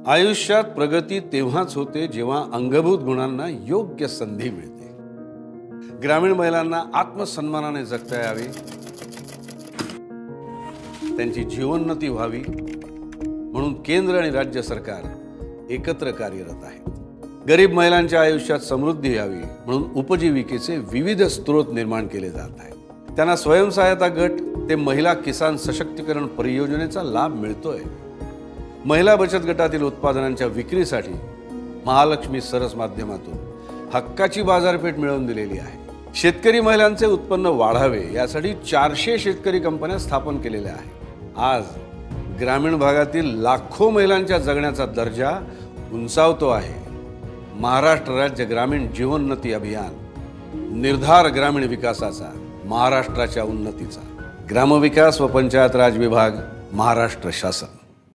आयुष्यात प्रगती तेव्हाच होते जेव्हा अंगभूत गुणांना योग्य संधी मिळते। ग्रामीण महिलांना आत्मसन्मानाने जगता यावे, त्यांची जीवनोन्नती व्हावी म्हणून केंद्र आणि राज्य सरकार एकत्र कार्यरत आहेत। गरीब महिलांच्या आयुष्यात समृद्धी यावी म्हणून उपजीविकेचे विविध स्रोत निर्माण केले जात आहेत। त्यांना स्वयंसहायता गट ते महिला किसान सशक्तीकरण परियोजनेचा लाभ मिळतोय। महिला बचत गटातील उत्पादनांच्या विक्रीसाठी महालक्ष्मी सरस माध्यमातून हक्काची बाजारपेठ मिळवून दिलेली आहे। शेतकरी महिलांचे उत्पन्न वाढावे यासाठी 400 शेतकरी कंपन्या स्थापन केलेल्या आहेत। आज ग्रामीण भागातील लाखो महिलांच्या जगण्याचा दर्जा उंचावतो आहे। महाराष्ट्र राज्य ग्रामीण जीवनोन्नती अभियान, निर्धार ग्रामीण विकासाचा, महाराष्ट्राच्या उन्नतीचा। ग्रामविकास व पंचायत राज विभाग, महाराष्ट्र शासन।